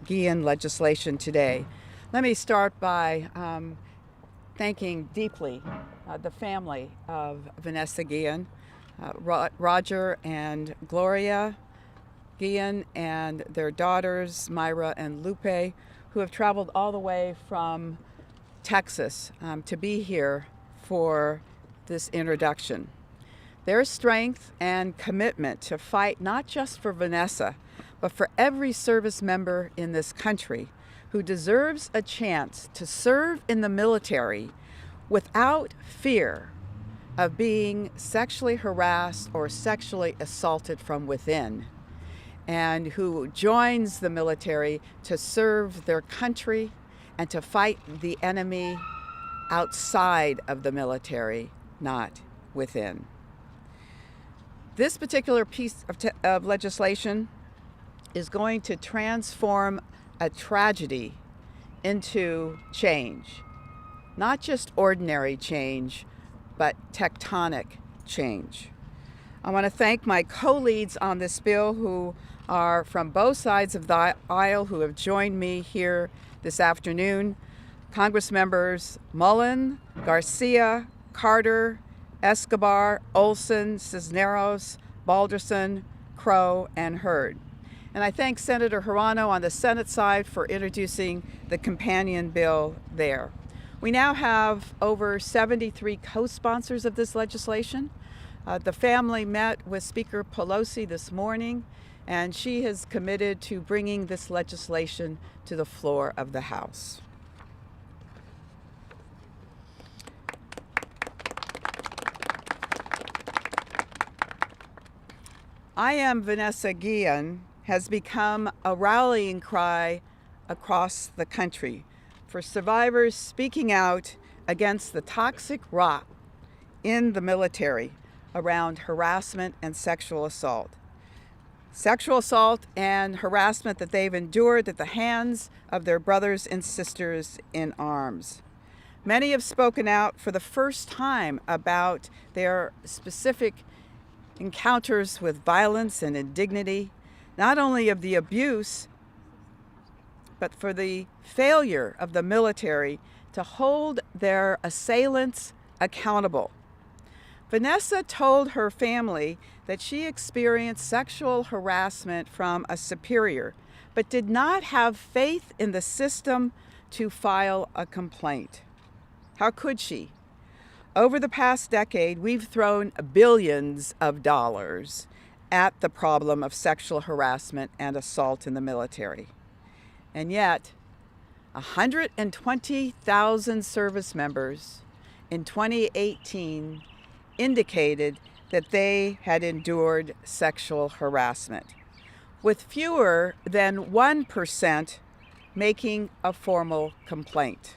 Guillen legislation today. Let me start by thanking deeply the family of Vanessa Guillen, Roger and Gloria Guillen, and their daughters, Myra and Lupe, who have traveled all the way from Texas to be here for this introduction. Their strength and commitment to fight not just for Vanessa, but for every service member in this country who deserves a chance to serve in the military without fear of being sexually harassed or sexually assaulted from within, and who joins the military to serve their country and to fight the enemy outside of the military, not within. This particular piece of legislation is going to transform a tragedy into change. Not just ordinary change, but tectonic change. I want to thank my co-leads on this bill who are from both sides of the aisle who have joined me here this afternoon. Congress members Mullin, Garcia, Carter, Escobar, Olson, Cisneros, Balderson, Crow, and Hurd. And I thank Senator Hirano on the Senate side for introducing the companion bill there. We now have over 73 co-sponsors of this legislation. The family met with Speaker Pelosi this morning, and she has committed to bringing this legislation to the floor of the House. I Am Vanessa Guillen has become a rallying cry across the country for survivors speaking out against the toxic rot in the military around harassment and sexual assault. Sexual assault and harassment that they've endured at the hands of their brothers and sisters in arms. Many have spoken out for the first time about their specific encounters with violence and indignity, not only of the abuse, but for the failure of the military to hold their assailants accountable. Vanessa told her family that she experienced sexual harassment from a superior, but did not have faith in the system to file a complaint. How could she? Over the past decade, we've thrown billions of dollars at the problem of sexual harassment and assault in the military. And yet, 120,000 service members in 2018 indicated that they had endured sexual harassment, with fewer than 1% making a formal complaint.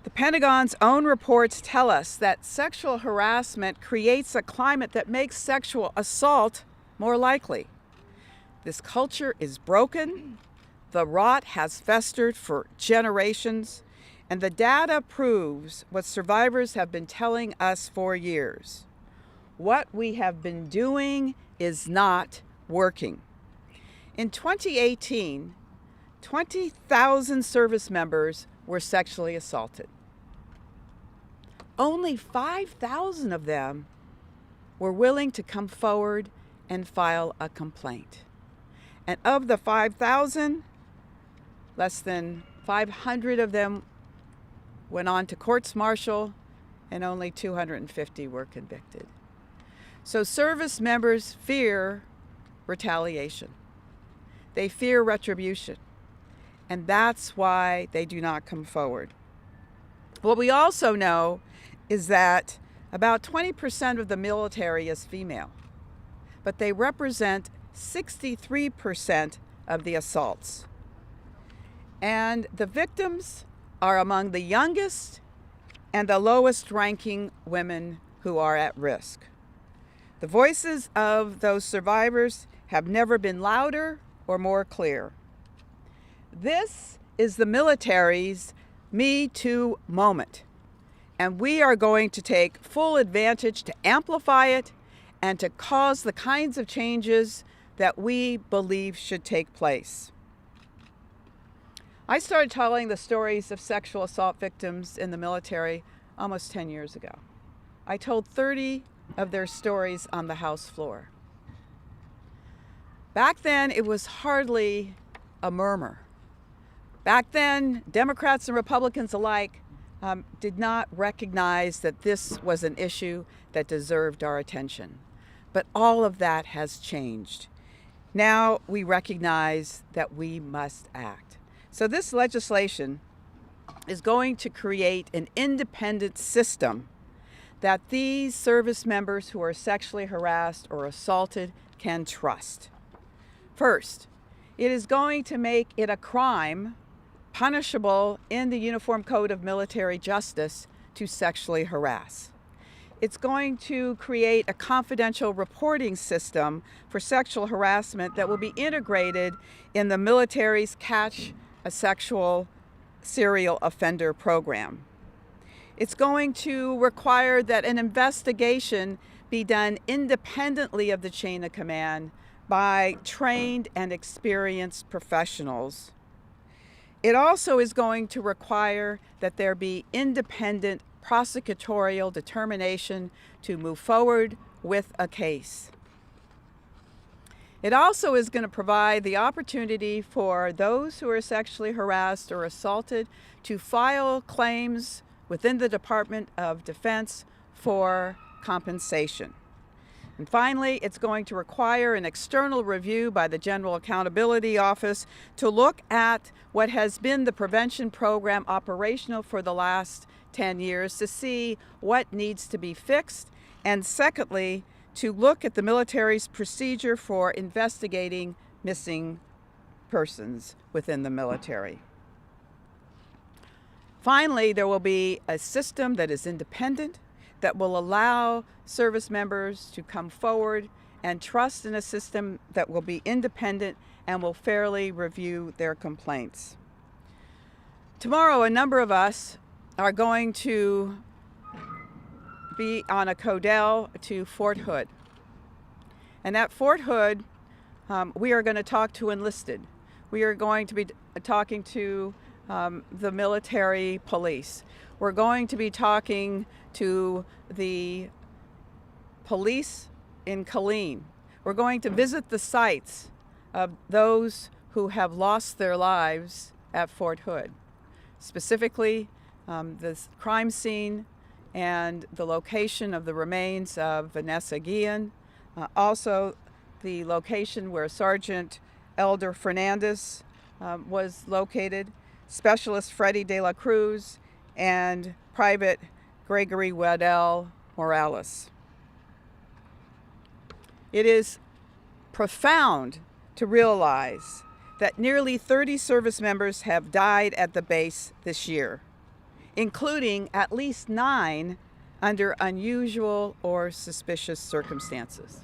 The Pentagon's own reports tell us that sexual harassment creates a climate that makes sexual assault more likely. This culture is broken, the rot has festered for generations, and the data proves what survivors have been telling us for years. What we have been doing is not working. In 2018, 20,000 service members were sexually assaulted. Only 5,000 of them were willing to come forward and file a complaint. And of the 5,000, less than 500 of them went on to courts-martial, and only 250 were convicted. So service members fear retaliation. They fear retribution. And that's why they do not come forward. What we also know is that about 20% of the military is female, but they represent 63% of the assaults. And the victims are among the youngest and the lowest ranking women who are at risk. The voices of those survivors have never been louder or more clear. This is the military's Me Too moment, and we are going to take full advantage to amplify it and to cause the kinds of changes that we believe should take place. I started telling the stories of sexual assault victims in the military almost 10 years ago. I told 30 of their stories on the House floor. Back then, it was hardly a murmur. Back then, Democrats and Republicans alike did not recognize that this was an issue that deserved our attention. But all of that has changed. Now we recognize that we must act. So this legislation is going to create an independent system that these service members who are sexually harassed or assaulted can trust. First, it is going to make it a crime punishable in the Uniform Code of Military Justice to sexually harass. It's going to create a confidential reporting system for sexual harassment that will be integrated in the military's Catch a Sexual Serial Offender program. It's going to require that an investigation be done independently of the chain of command by trained and experienced professionals. It also is going to require that there be independent prosecutorial determination to move forward with a case. It also is going to provide the opportunity for those who are sexually harassed or assaulted to file claims within the Department of Defense for compensation. And finally, it's going to require an external review by the General Accountability Office to look at what has been the prevention program operational for the last 10 years to see what needs to be fixed, and secondly, to look at the military's procedure for investigating missing persons within the military. Finally, there will be a system that is independent, that will allow service members to come forward and trust in a system that will be independent and will fairly review their complaints. Tomorrow, a number of us are going to be on a Codell to Fort Hood. And at Fort Hood, we are going to talk to enlisted. We are going to be talking to the military police. We're going to be talking to the police in Killeen. We're going to visit the sites of those who have lost their lives at Fort Hood, specifically the crime scene and the location of the remains of Vanessa Guillen, also the location where Sergeant Elder Fernandez was located, Specialist Freddie De La Cruz, and Private Gregory Waddell Morales. It is profound to realize that nearly 30 service members have died at the base this year, including at least 9 under unusual or suspicious circumstances.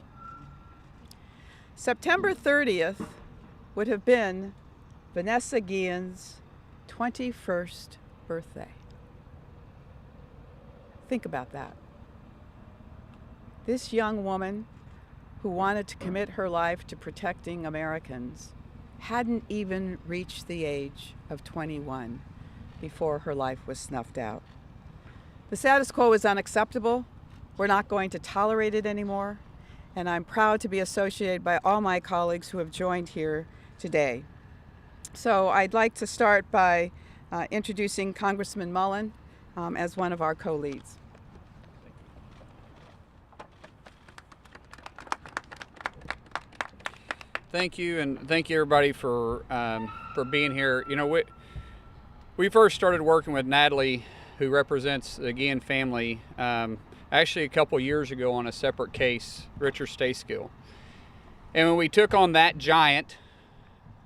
September 30th would have been Vanessa Guillen's 21st birthday. Think about that. This young woman who wanted to commit her life to protecting Americans hadn't even reached the age of 21 before her life was snuffed out. The status quo is unacceptable. We're not going to tolerate it anymore. And I'm proud to be associated by all my colleagues who have joined here today. So I'd like to start by introducing Congressman Mullin as one of our co-leads. Thank you, and thank you everybody for being here. You know, we first started working with Natalie, who represents the Guillen family, actually a couple years ago on a separate case, Richard Stayskill. And when we took on that giant,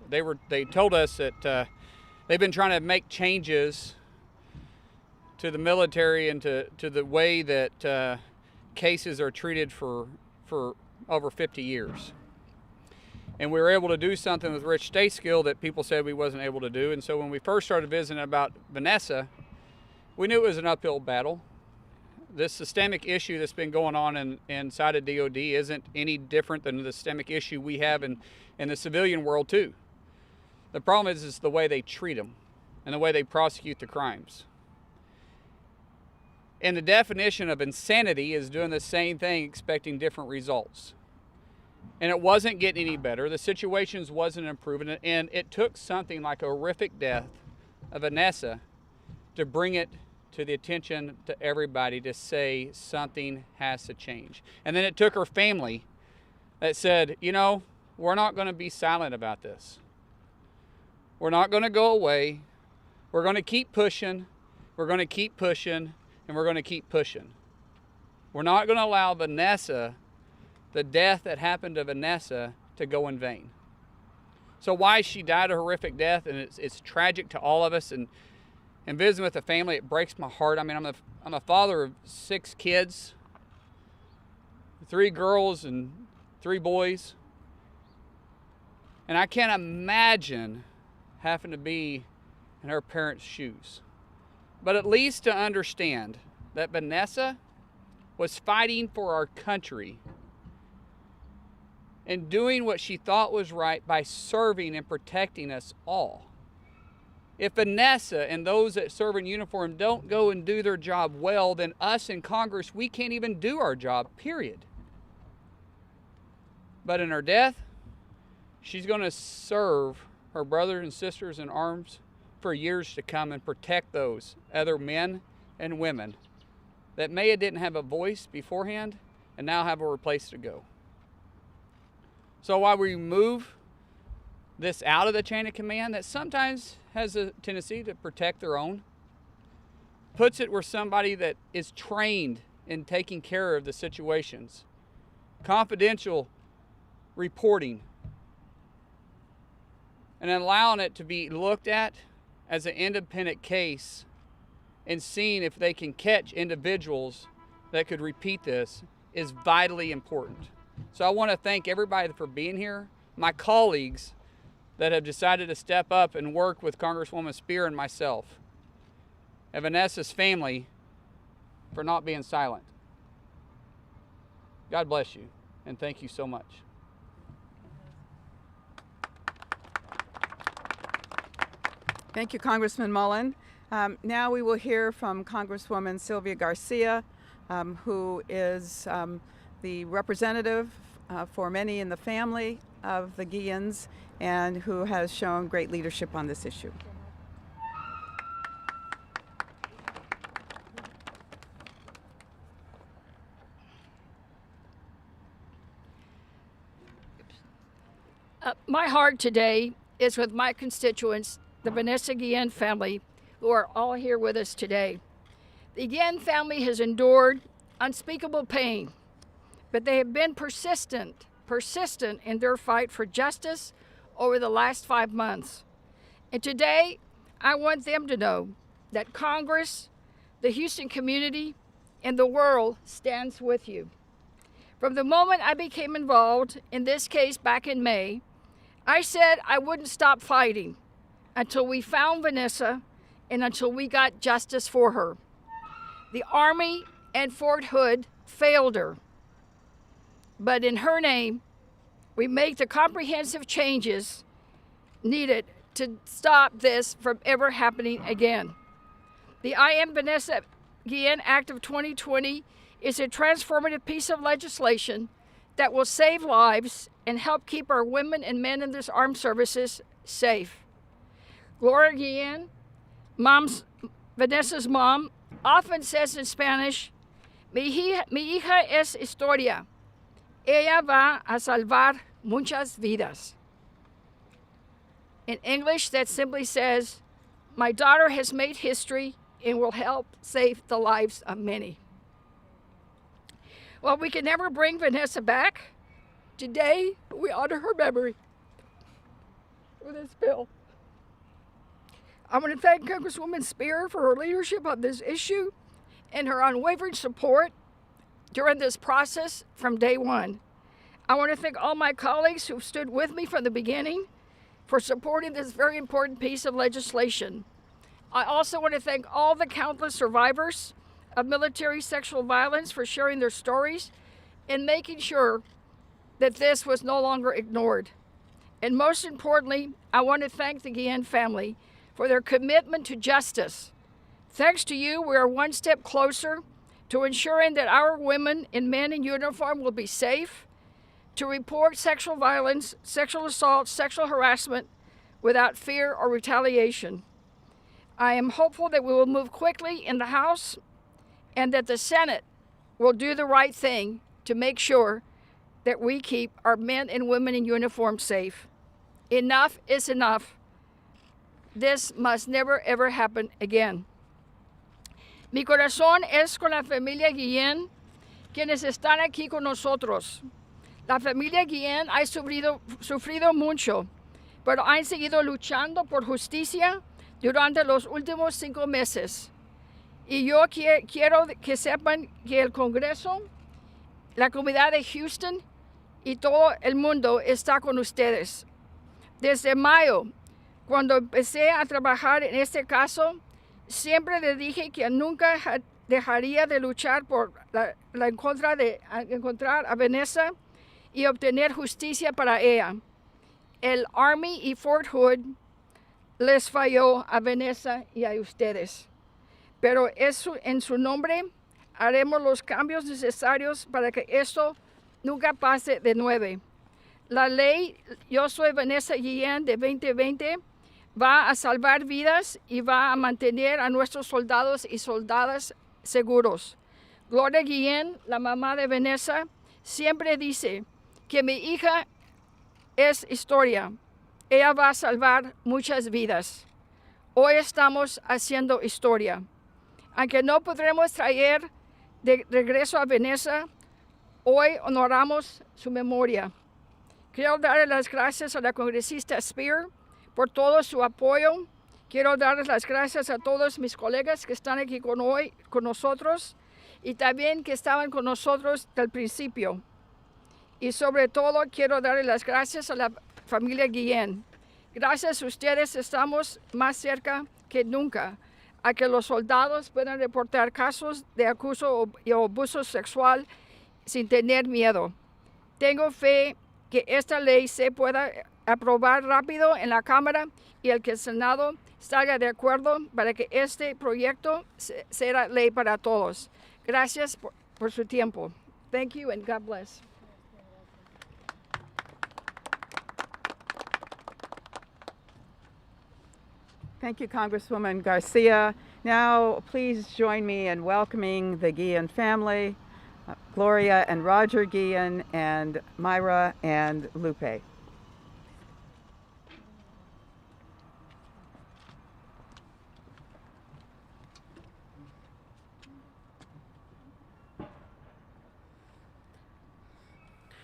they told us that they've been trying to make changes to the military and to the way that cases are treated for over 50 years. And we were able to do something with Rich Stayskill that people said we wasn't able to do. And so when we first started visiting about Vanessa, we knew it was an uphill battle. This systemic issue that's been going on inside of DOD isn't any different than the systemic issue we have in the civilian world too. The problem is the way they treat them. and the way they prosecute the crimes. And the definition of insanity is doing the same thing, expecting different results. And it wasn't getting any better. The situations wasn't improving. And it took something like a horrific death of Vanessa to bring it to the attention to everybody to say something has to change. And then it took her family that said, you know, we're not going to be silent about this. We're not going to go away. We're going to keep pushing. We're going to keep pushing. And we're going to keep pushing. We're not going to allow Vanessa, the death that happened to Vanessa, to go in vain. So why she died a horrific death, and it's tragic to all of us. And visiting with the family, it breaks my heart. I mean, I'm a father of 6 kids, 3 girls and 3 boys. And I can't imagine having to be in her parents' shoes. But at least to understand that Vanessa was fighting for our country and doing what she thought was right by serving and protecting us all. If Vanessa and those that serve in uniform don't go and do their job well, then us in Congress, we can't even do our job, period. But in her death, she's going to serve her brothers and sisters in arms for years to come and protect those other men and women that may have didn't have a voice beforehand and now have a place to go. So while we move this out of the chain of command that sometimes has a tendency to protect their own, puts it where somebody that is trained in taking care of the situations, confidential reporting, and allowing it to be looked at as an independent case and seeing if they can catch individuals that could repeat this is vitally important. So I want to thank everybody for being here, my colleagues that have decided to step up and work with Congresswoman Speier and myself, and Vanessa's family for not being silent. God bless you, and thank you so much. Thank you, Congressman Mullin. Now we will hear from Congresswoman Sylvia Garcia, who is the representative for many in the family of the Guillens and who has shown great leadership on this issue. My heart today is with my constituents, the Vanessa Guillen family, who are all here with us today. The Guillen family has endured unspeakable pain, but they have been persistent in their fight for justice over the last 5 months. And today, I want them to know that Congress, the Houston community, and the world stands with you. From the moment I became involved in this case back in May, I said I wouldn't stop fighting until we found Vanessa and until we got justice for her. The Army and Fort Hood failed her. But in her name, we make the comprehensive changes needed to stop this from ever happening again. The I Am Vanessa Guillen Act of 2020 is a transformative piece of legislation that will save lives and help keep our women and men in this armed services safe. Gloria Guillen, Vanessa's mom, often says in Spanish, Mi hija es historia. Ella va a salvar muchas vidas. In English, that simply says, my daughter has made history and will help save the lives of many. While we can never bring Vanessa back, today we honor her memory with this bill. I want to thank Congresswoman Speier for her leadership on this issue and her unwavering support during this process from day one. I want to thank all my colleagues who stood with me from the beginning for supporting this very important piece of legislation. I also want to thank all the countless survivors of military sexual violence for sharing their stories and making sure that this was no longer ignored. And most importantly, I want to thank the Guillen family for their commitment to justice. Thanks to you, we are one step closer to ensuring that our women and men in uniform will be safe, to report sexual violence, sexual assault, sexual harassment without fear or retaliation. I am hopeful that we will move quickly in the House and that the Senate will do the right thing to make sure that we keep our men and women in uniform safe. Enough is enough. This must never ever happen again. Mi corazón es con la familia Guillén, quienes están aquí con nosotros. La familia Guillén ha sufrido mucho, pero han seguido luchando por justicia durante los últimos 5 meses. Y yo quiero que sepan que el Congreso, la comunidad de Houston y todo el mundo está con ustedes. Desde mayo, cuando empecé a trabajar en este caso, siempre le dije que nunca dejaría de luchar por en contra de encontrar a Vanessa y obtener justicia para ella. El Army y Fort Hood les falló a Vanessa y a ustedes. Pero en su nombre haremos los cambios necesarios para que esto nunca pase de nuevo. La ley Yo Soy Vanessa Guillén de 2020 va a salvar vidas y va a mantener a nuestros soldados y soldadas seguros. Gloria Guillén, la mamá de Vanessa, siempre dice que mi hija es historia. Ella va a salvar muchas vidas. Hoy estamos haciendo historia. Aunque no podremos traer de regreso a Vanessa, hoy honoramos su memoria. Quiero darle las gracias a la congresista Speier por todo su apoyo. Quiero darles las gracias a todos mis colegas que están aquí con nosotros y también que estaban con nosotros del principio. Y sobre todo quiero darle las gracias a la familia Guillén. Gracias a ustedes estamos más cerca que nunca a que los soldados puedan reportar casos de acoso y abuso sexual sin tener miedo. Tengo fe que esta ley se pueda aprobar rápido en la Cámara y el que el Senado salga de acuerdo para que este proyecto sea ley para todos. Gracias por su tiempo. Thank you and God bless. Thank you, Congresswoman Garcia. Now, please join me in welcoming the Guillen family, Gloria and Roger Guillen, and Myra and Lupe.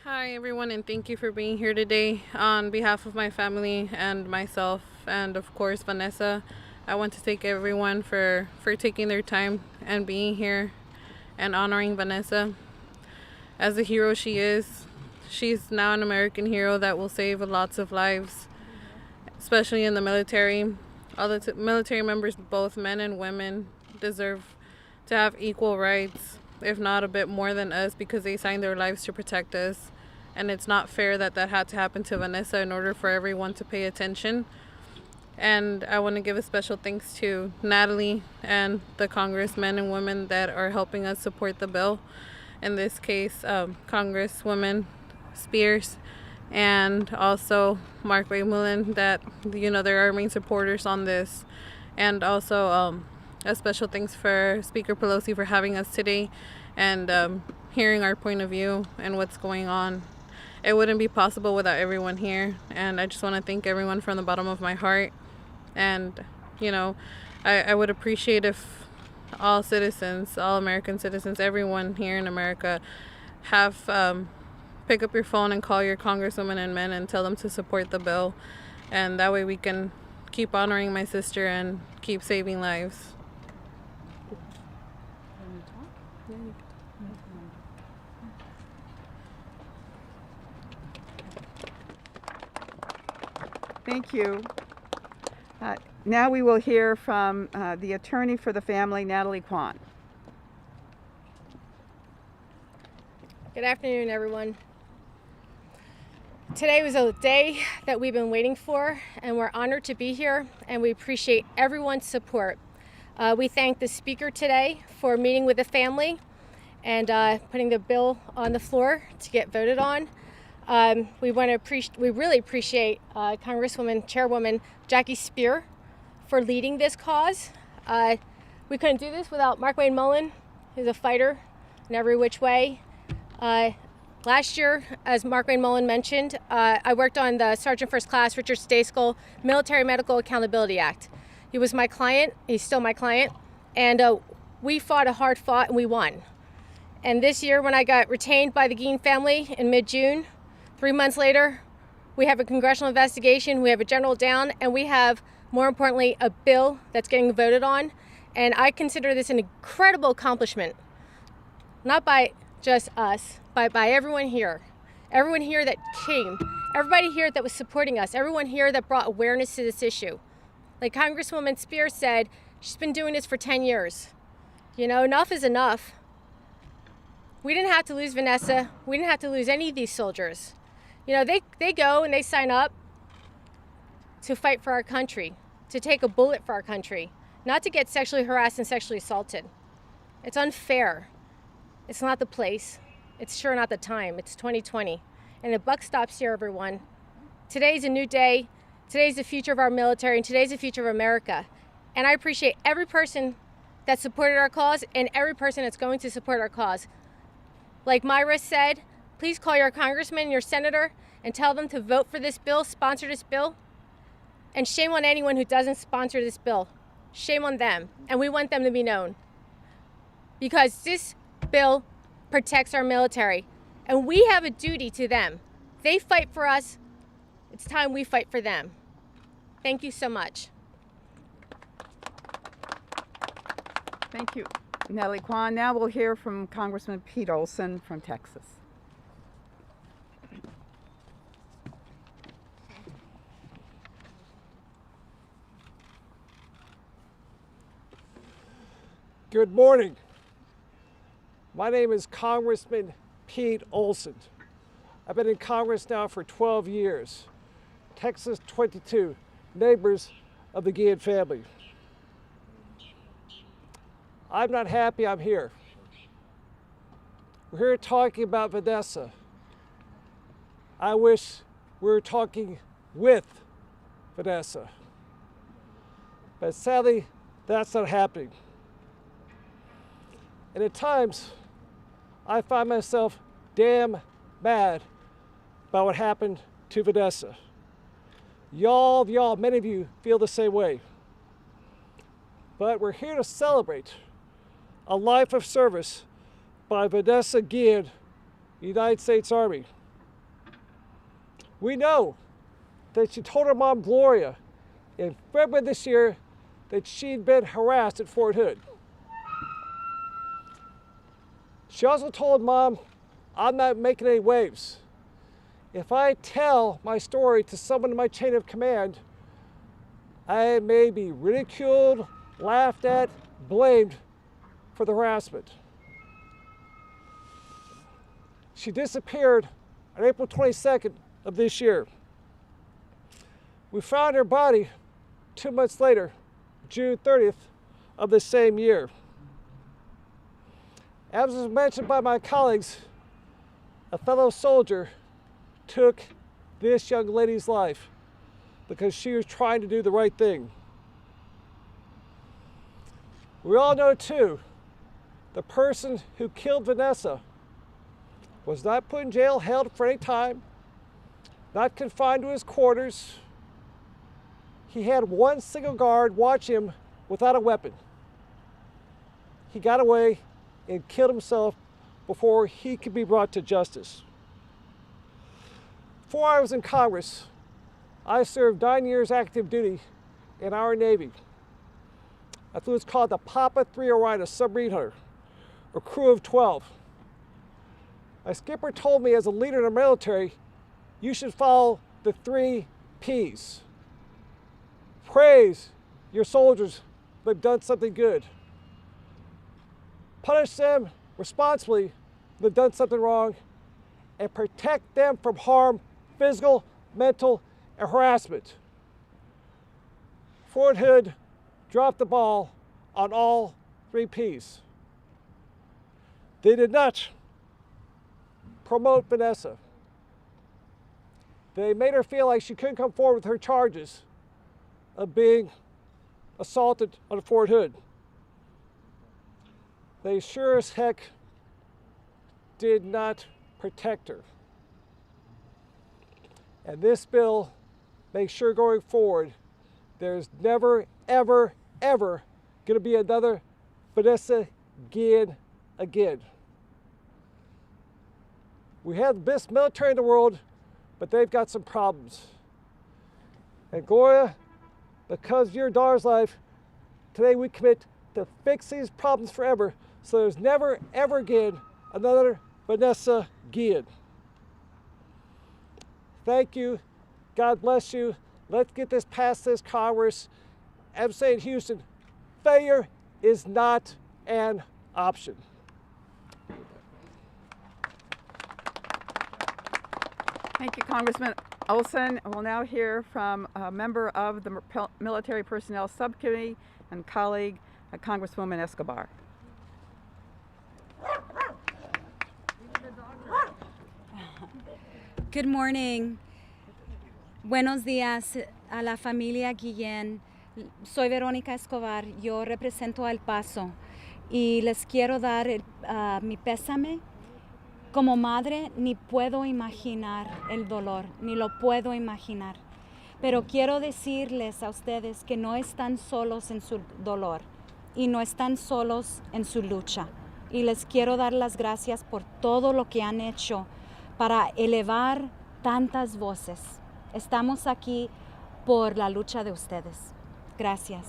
Hi everyone, and thank you for being here today. On behalf of my family and myself, and of course Vanessa, I want to thank everyone for taking their time and being here and honoring Vanessa. As the hero she is, she's now an American hero that will save lots of lives, especially in the military. All the military members, both men and women, deserve to have equal rights, if not a bit more than us, because they signed their lives to protect us. And it's not fair that had to happen to Vanessa in order for everyone to pay attention. And I want to give a special thanks to Natalie and the congressmen and women that are helping us support the bill. In this case, Congresswoman Spears and also Mark Ray Mullin, that, they're our main supporters on this. And also a special thanks for Speaker Pelosi for having us today and hearing our point of view and what's going on. It wouldn't be possible without everyone here, and I just want to thank everyone from the bottom of my heart. And I would appreciate if all citizens, all American citizens, everyone here in America have pick up your phone and call your congresswomen and men and tell them to support the bill, and that way we can keep honoring my sister and keep saving lives. Thank you. Now we will hear from the attorney for the family, Natalie Kwan. Good afternoon, everyone. Today was a day that we've been waiting for, and we're honored to be here, and we appreciate everyone's support. We thank the speaker today for meeting with the family and putting the bill on the floor to get voted on. We really appreciate Congresswoman Chairwoman Jackie Speier for leading this cause. We couldn't do this without Markwayne Mullin, who's a fighter in every which way. Last year, as Markwayne Mullin mentioned, I worked on the Sergeant First Class Richard Stayskull Military Medical Accountability Act. He was my client, he's still my client, and we fought a hard fight and we won. And this year, when I got retained by the Gein family in mid-June, 3 months later, we have a congressional investigation, we have a general down, and we have, more importantly, a bill that's getting voted on. And I consider this an incredible accomplishment, not by just us, but by everyone here that came, everybody here that was supporting us, everyone here that brought awareness to this issue. Like Congresswoman Speier said, she's been doing this for 10 years. You know, enough is enough. We didn't have to lose Vanessa. We didn't have to lose any of these soldiers. You know, they go and they sign up to fight for our country, to take a bullet for our country, not to get sexually harassed and sexually assaulted. It's unfair. It's not the place. It's sure not the time. It's 2020. And the buck stops here, everyone. Today's a new day. Today's the future of our military, and today's the future of America. And I appreciate every person that supported our cause and every person that's going to support our cause. Like Myra said, please call your congressman, your senator, and tell them to vote for this bill, sponsor this bill. And shame on anyone who doesn't sponsor this bill. Shame on them. And we want them to be known. Because this bill protects our military, and we have a duty to them. They fight for us. It's time we fight for them. Thank you so much. Thank you, Natalie Kwan. Now we'll hear from Congressman Pete Olson from Texas. Good morning. My name is Congressman Pete Olson. I've been in Congress now for 12 years. Texas 22, neighbors of the Gein family. I'm not happy I'm here. We're here talking about Vanessa. I wish we were talking with Vanessa. But sadly, that's not happening. And at times, I find myself damn mad about what happened to Vanessa. Y'all, many of you feel the same way. But we're here to celebrate a life of service by Vanessa Gein, United States Army. We know that she told her mom, Gloria, in February this year that she'd been harassed at Fort Hood. She also told Mom, I'm not making any waves. If I tell my story to someone in my chain of command, I may be ridiculed, laughed at, blamed for the harassment. She disappeared on April 22nd of this year. We found her body 2 months later, June 30th of the same year. As was mentioned by my colleagues, a fellow soldier took this young lady's life because she was trying to do the right thing. We all know too, the person who killed Vanessa was not put in jail, held for any time, not confined to his quarters. He had one single guard watch him without a weapon. He got away and killed himself before he could be brought to justice. Before I was in Congress, I served 9 years active duty in our Navy. I flew what's called the Papa 3 Orion, a submarine hunter, a crew of 12. My skipper told me as a leader in the military, you should follow the 3 P's. Praise your soldiers when they've done something good. Punish them responsibly when they've done something wrong, and protect them from harm physical, mental, and harassment. Fort Hood dropped the ball on all 3 Ps. They did not promote Vanessa. They made her feel like she couldn't come forward with her charges of being assaulted on Fort Hood. They sure as heck did not protect her. And this bill makes sure going forward there's never, ever, ever going to be another Vanessa Guillen again. We have the best military in the world, but they've got some problems. And Gloria, because of your daughter's life, today we commit to fix these problems forever, so there's never, ever again another Vanessa Guillen. Thank you. God bless you. Let's get this past this Congress. I'm saying, Houston, failure is not an option. Thank you, Congressman Olson. We'll now hear from a member of the Military Personnel Subcommittee and colleague, Congresswoman Escobar. Good morning. Buenos días a la familia Guillen. Soy Verónica Escobar. Yo represento a El Paso y les quiero dar mi pésame. Como madre ni puedo imaginar el dolor, ni lo puedo imaginar. Pero quiero decirles a ustedes que no están solos en su dolor y no están solos en su lucha. Y les quiero dar las gracias por todo lo que han hecho para elevar tantas voces. Estamos aquí por la lucha de ustedes. Gracias.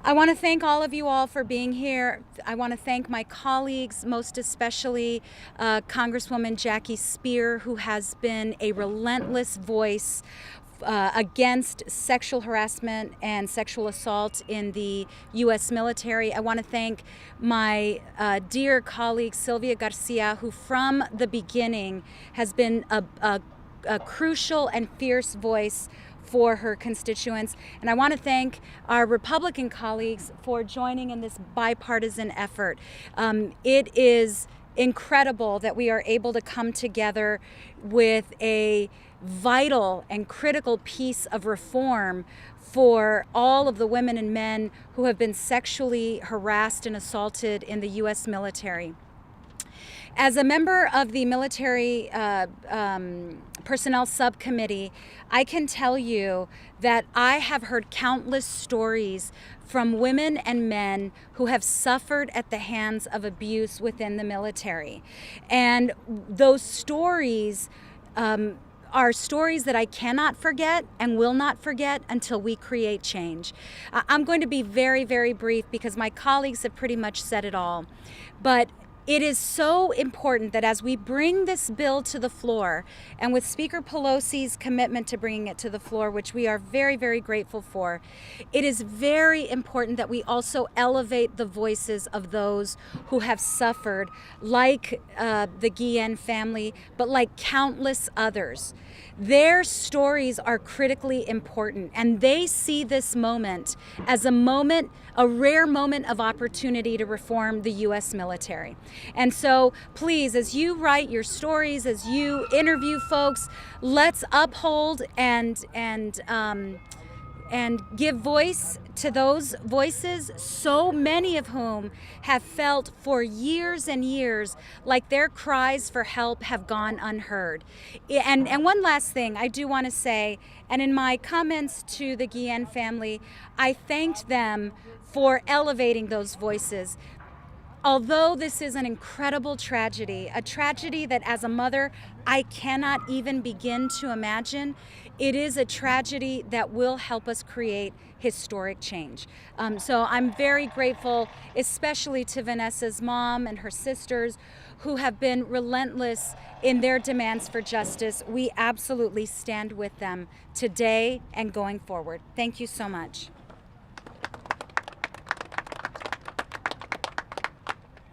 I want to thank all of you all for being here. I want to thank my colleagues, most especially Congresswoman Jackie Speier, who has been a relentless voice against sexual harassment and sexual assault in the U.S. military. I want to thank my dear colleague Sylvia Garcia, who from the beginning has been a crucial and fierce voice for her constituents. And I want to thank our Republican colleagues for joining in this bipartisan effort. It is incredible that we are able to come together with a vital and critical piece of reform for all of the women and men who have been sexually harassed and assaulted in the U.S. military. As a member of the Military Personnel Subcommittee, I can tell you that I have heard countless stories from women and men who have suffered at the hands of abuse within the military. And those stories are stories that I cannot forget and will not forget until we create change. I'm going to be very, very brief because my colleagues have pretty much said it all. But it is so important that as we bring this bill to the floor, and with Speaker Pelosi's commitment to bringing it to the floor, which we are very, very grateful for, it is very important that we also elevate the voices of those who have suffered, like the Guillen family, but like countless others. Their stories are critically important, and they see this moment as a rare moment of opportunity to reform the U.S. military. And so please, as you write your stories, as you interview folks, let's uphold and give voice to those voices, so many of whom have felt for years and years like their cries for help have gone unheard. And one last thing I do want to say, and in my comments to the Guillen family, I thanked them for elevating those voices. Although this is an incredible tragedy, a tragedy that as a mother I cannot even begin to imagine, it is a tragedy that will help us create historic change. So I'm very grateful, especially to Vanessa's mom and her sisters, who have been relentless in their demands for justice. We absolutely stand with them today and going forward. Thank you so much.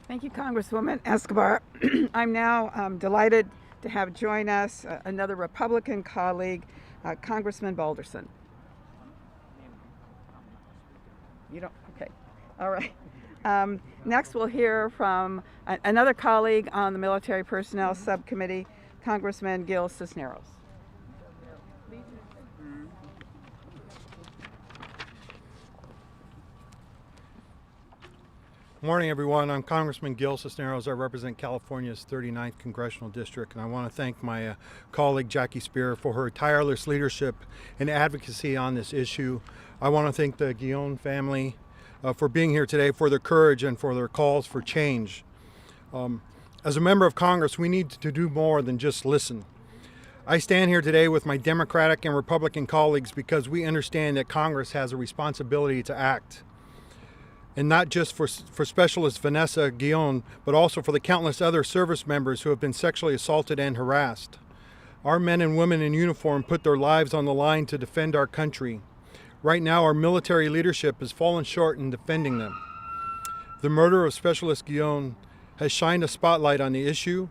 Thank you, Congresswoman Escobar. I'm now delighted to have join us another Republican colleague, Congressman Balderson. You don't? Okay. All right. Next, we'll hear from another colleague on the Military Personnel Subcommittee, Congressman Gil Cisneros. Good morning, everyone. I'm Congressman Gil Cisneros. I represent California's 39th Congressional District, and I want to thank my colleague Jackie Speier for her tireless leadership and advocacy on this issue. I want to thank the Guillon family for being here today, for their courage and for their calls for change. As a member of Congress, we need to do more than just listen. I stand here today with my Democratic and Republican colleagues because we understand that Congress has a responsibility to act. And not just for Specialist Vanessa Guillon, but also for the countless other service members who have been sexually assaulted and harassed. Our men and women in uniform put their lives on the line to defend our country. Right now, our military leadership has fallen short in defending them. The murder of Specialist Guillon has shined a spotlight on the issue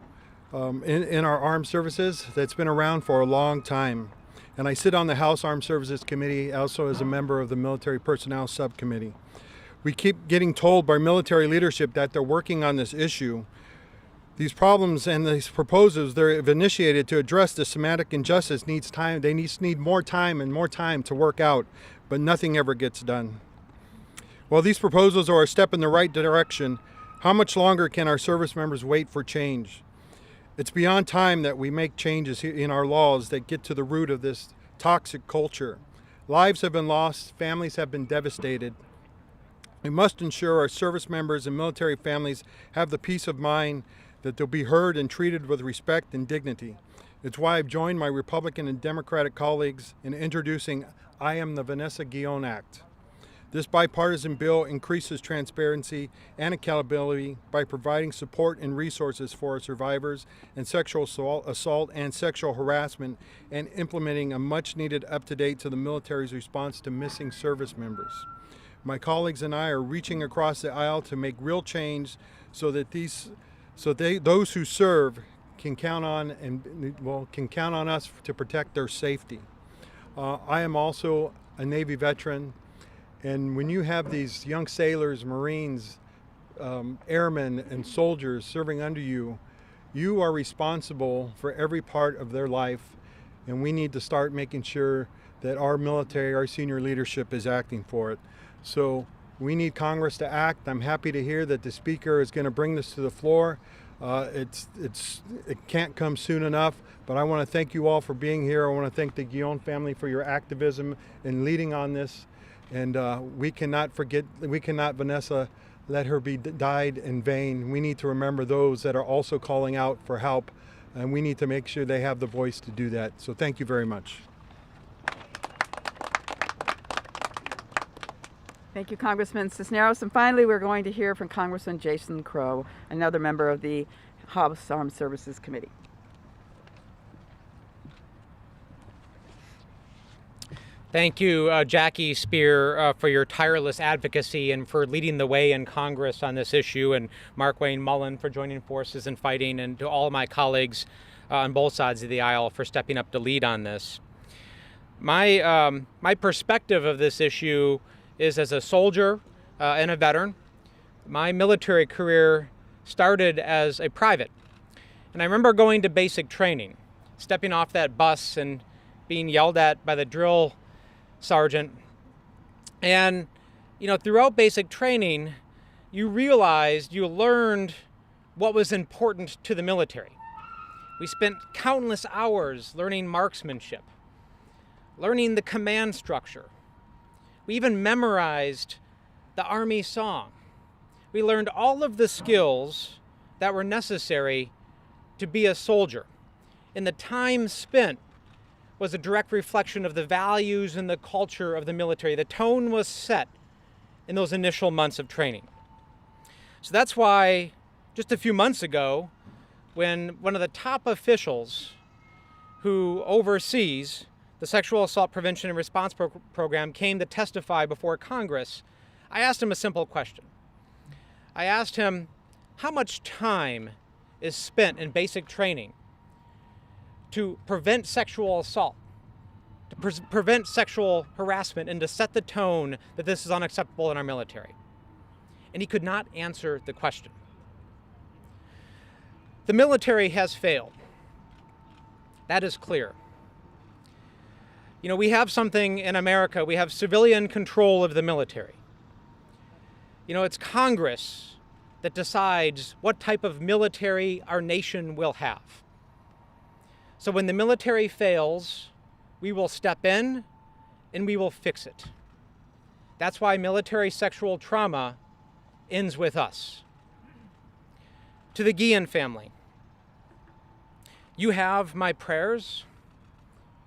in our armed services that's been around for a long time. And I sit on the House Armed Services Committee, also as a member of the Military Personnel Subcommittee. We keep getting told by military leadership that they're working on this issue. These problems and these proposals they've initiated to address the semantic injustice needs time. They need more time and more time to work out, but nothing ever gets done. While these proposals are a step in the right direction, how much longer can our service members wait for change? It's beyond time that we make changes in our laws that get to the root of this toxic culture. Lives have been lost, families have been devastated. We must ensure our service members and military families have the peace of mind that they'll be heard and treated with respect and dignity. It's why I've joined my Republican and Democratic colleagues in introducing I Am the Vanessa Guillon Act. This bipartisan bill increases transparency and accountability by providing support and resources for our survivors in sexual assault and sexual harassment, and implementing a much-needed up-to-date to the military's response to missing service members. My colleagues and I are reaching across the aisle to make real change so that those who serve can count on us to protect their safety. I am also a Navy veteran, and when you have these young sailors, Marines, airmen, and soldiers serving under you, you are responsible for every part of their life, and we need to start making sure that our military, our senior leadership is acting for it. So we need Congress to act. I'm happy to hear that the Speaker is going to bring this to the floor. It can't come soon enough, but I want to thank you all for being here. I want to thank the Guillon family for your activism in leading on this. And we cannot, Vanessa, let her be died in vain. We need to remember those that are also calling out for help, and we need to make sure they have the voice to do that. So thank you very much. Thank you, Congressman Cisneros. And finally, we're going to hear from Congressman Jason Crow, another member of the House Armed Services Committee. Thank you, Jackie Speier, for your tireless advocacy and for leading the way in Congress on this issue, and Mark Wayne Mullin for joining forces and fighting, and to all of my colleagues on both sides of the aisle for stepping up to lead on this. My perspective of this issue is as a soldier and a veteran. My military career started as a private. And I remember going to basic training, stepping off that bus and being yelled at by the drill sergeant. And, throughout basic training, you learned what was important to the military. We spent countless hours learning marksmanship, learning the command structure. We even memorized the Army song. We learned all of the skills that were necessary to be a soldier. And the time spent was a direct reflection of the values and the culture of the military. The tone was set in those initial months of training. So that's why just a few months ago, when one of the top officials who oversees the Sexual Assault Prevention and Response Program came to testify before Congress, I asked him a simple question. I asked him, how much time is spent in basic training to prevent sexual assault, to prevent sexual harassment, and to set the tone that this is unacceptable in our military. And he could not answer the question. The military has failed. That is clear. You know, we have something in America, we have civilian control of the military. You know, it's Congress that decides what type of military our nation will have. So when the military fails, we will step in and we will fix it. That's why military sexual trauma ends with us. To the Guillen family, you have my prayers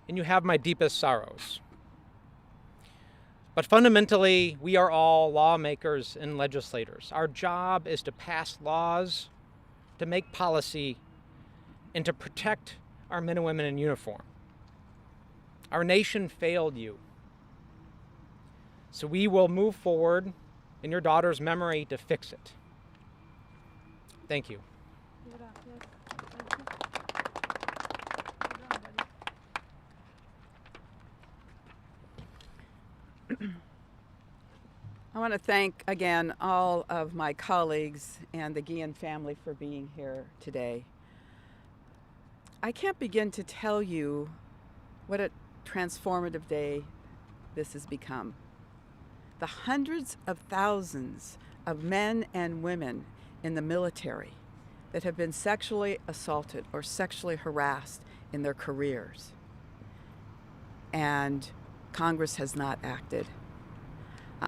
and you have my deepest sorrows. But fundamentally, we are all lawmakers and legislators. Our job is to pass laws, to make policy, and to protect our men and women in uniform. Our nation failed you. So we will move forward in your daughter's memory to fix it. Thank you. I want to thank again all of my colleagues and the Guillen family for being here today. I can't begin to tell you what a transformative day this has become. The hundreds of thousands of men and women in the military that have been sexually assaulted or sexually harassed in their careers. And Congress has not acted.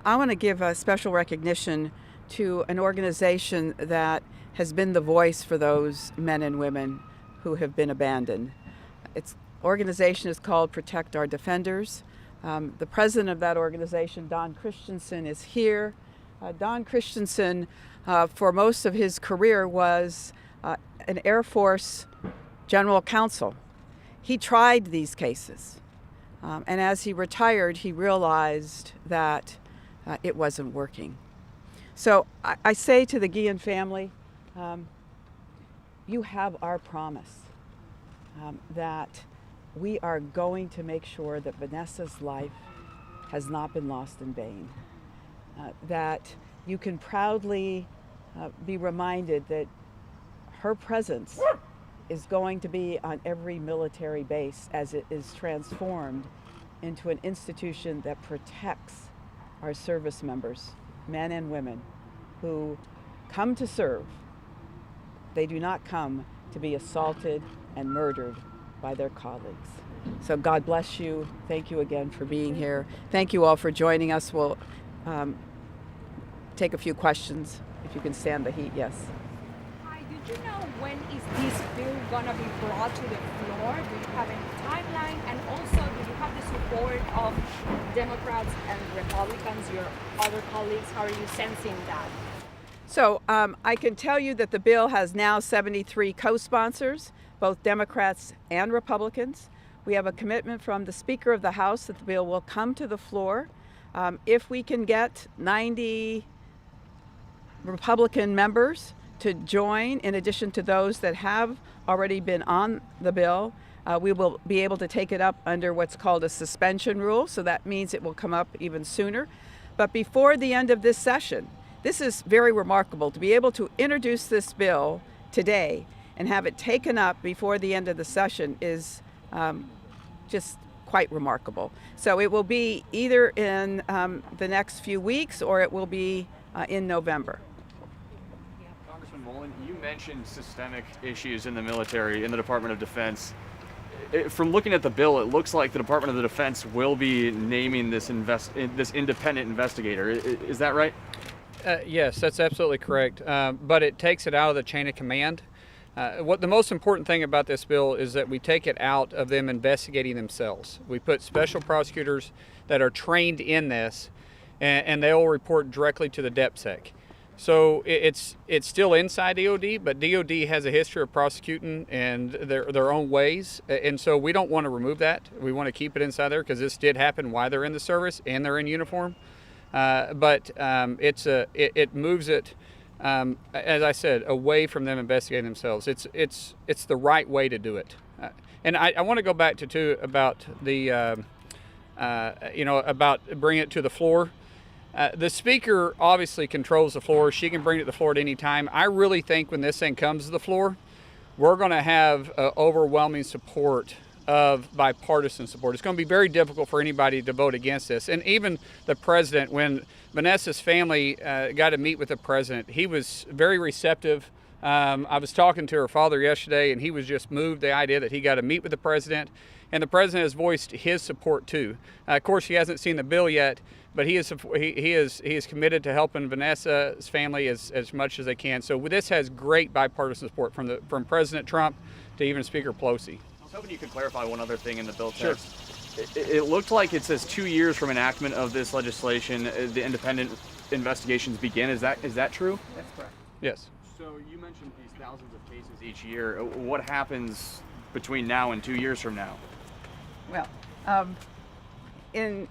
I want to give a special recognition to an organization that has been the voice for those men and women who have been abandoned. Its organization is called Protect Our Defenders. The president of that organization, Don Christensen, is here. Don Christensen, for most of his career, was an Air Force general counsel. He tried these cases. And as he retired, he realized that it wasn't working. So I say to the Guillen family, you have our promise that we are going to make sure that Vanessa's life has not been lost in vain. That you can proudly be reminded that her presence is going to be on every military base as it is transformed into an institution that protects our service members, men and women, who come to serve. They do not come to be assaulted and murdered by their colleagues. So God bless you. Thank you again for being here. Thank you all for joining us. We'll take a few questions. If you can stand the heat, yes. Hi, did you know when is this bill gonna be brought to the floor? Do you have any timeline? And also, do you have the support of Democrats and Republicans, your other colleagues? How are you sensing that? So I can tell you that the bill has now 73 co-sponsors, both Democrats and Republicans. We have a commitment from the Speaker of the House that the bill will come to the floor. If we can get 90 Republican members to join, in addition to those that have already been on the bill, we will be able to take it up under what's called a suspension rule. So that means it will come up even sooner. But before the end of this session, this is very remarkable to be able to introduce this bill today and have it taken up before the end of the session is just quite remarkable. So it will be either in the next few weeks or it will be in November. Congressman Mullin, you mentioned systemic issues in the military, in the Department of Defense. From looking at the bill, it looks like the Department of the Defense will be naming this independent investigator. Is that right? Yes, that's absolutely correct. But it takes it out of the chain of command. What the most important thing about this bill is that we take it out of them investigating themselves. We put special prosecutors that are trained in this, and they will report directly to the DepSec. So it's still inside DOD, but DOD has a history of prosecuting and their own ways, and so we don't want to remove that. We want to keep it inside there because this did happen while they're in the service and they're in uniform. But it moves it, as I said, away from them investigating themselves. It's the right way to do it. And I want to go back to too about the about bringing it to the floor. The speaker obviously controls the floor. She can bring it to the floor at any time. I really think when this thing comes to the floor, we're going to have overwhelming support of bipartisan support. It's going to be very difficult for anybody to vote against this. And even the president, when Vanessa's family got to meet with the president, he was very receptive. I was talking to her father yesterday, and he was just moved the idea that he got to meet with the president. And the president has voiced his support too. Of course, he hasn't seen the bill yet, but he is committed to helping Vanessa's family as much as they can. So this has great bipartisan support from President Trump to even Speaker Pelosi. I was hoping you could clarify one other thing in the bill text. Sure. It looked like it says 2 years from enactment of this legislation, the independent investigations begin. Is that true? That's correct. Yes. So you mentioned these thousands of cases each year. What happens between now and 2 years from now? Well, in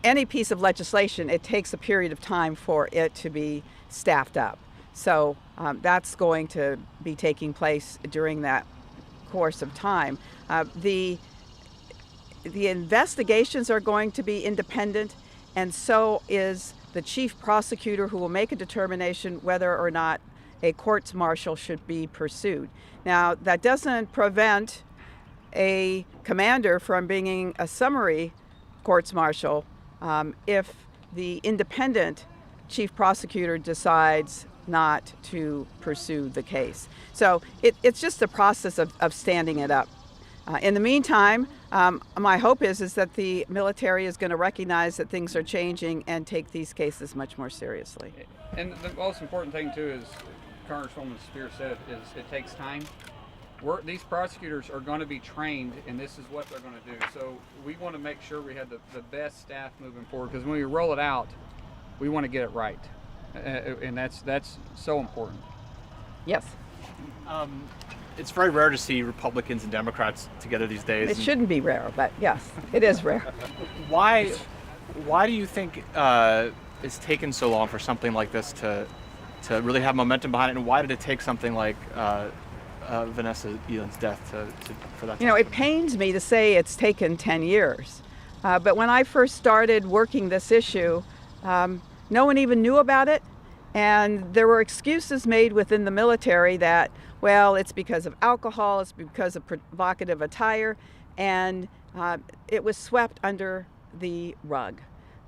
any piece of legislation, it takes a period of time for it to be staffed up. So that's going to be taking place during that course of time. The investigations are going to be independent, and so is the chief prosecutor, who will make a determination whether or not a court-martial should be pursued. Now, that doesn't prevent a commander from bringing a summary courts-martial if the independent chief prosecutor decides not to pursue the case. So it's just a process of standing it up. In the meantime, my hope is that the military is going to recognize that things are changing and take these cases much more seriously. And the most important thing too is, Congresswoman Speier said, is it takes time. These prosecutors are going to be trained, and this is what they're going to do. So we want to make sure we have the best staff moving forward, because when we roll it out, we want to get it right, and that's so important. Yes. It's very rare to see Republicans and Democrats together these days. It shouldn't be rare, but yes, it is rare. Why do you think it's taken so long for something like this to really have momentum behind it, and why did it take something like Vanessa Guillen's death for that? It pains me to say it's taken 10 years, but when I first started working this issue, no one even knew about it, and there were excuses made within the military that, well, it's because of alcohol, it's because of provocative attire, and it was swept under the rug.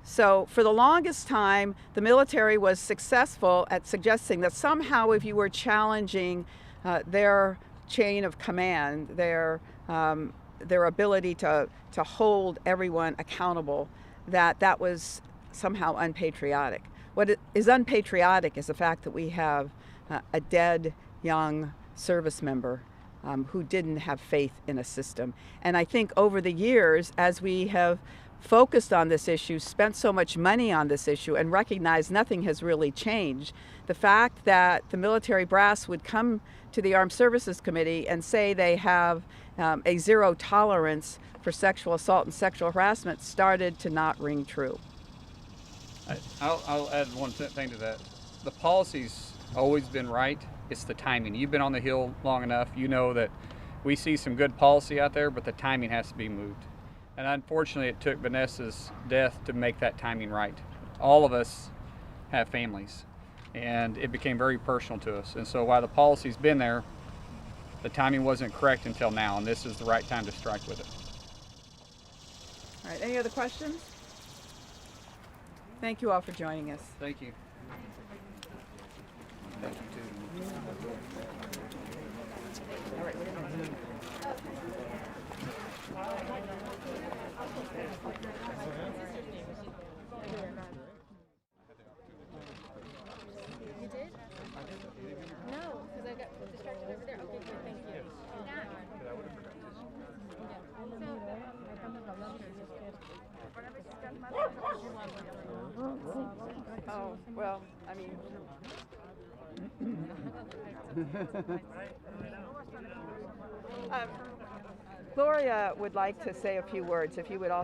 So for the longest time, the military was successful at suggesting that somehow if you were challenging their chain of command, their ability to hold everyone accountable, that was somehow unpatriotic. What is unpatriotic is the fact that we have a dead young service member who didn't have faith in a system. And I think over the years, as we have focused on this issue, spent so much money on this issue, and recognized nothing has really changed, the fact that the military brass would come to the Armed Services Committee and say they have a zero tolerance for sexual assault and sexual harassment started to not ring true. I'll add one thing to that. The policy's always been right. It's the timing. You've been on the Hill long enough. You know that we see some good policy out there, but the timing has to be moved. And unfortunately, it took Vanessa's death to make that timing right. All of us have families, and it became very personal to us. And so while the policy's been there, the timing wasn't correct until now, and this is the right time to strike with it. All right, any other questions? Thank you all for joining us. Thank you. Thank you too. All right, You did? No, because I got distracted over there. Okay, good, thank you. Oh, well, I mean... Gloria would like to say a few words, if you would also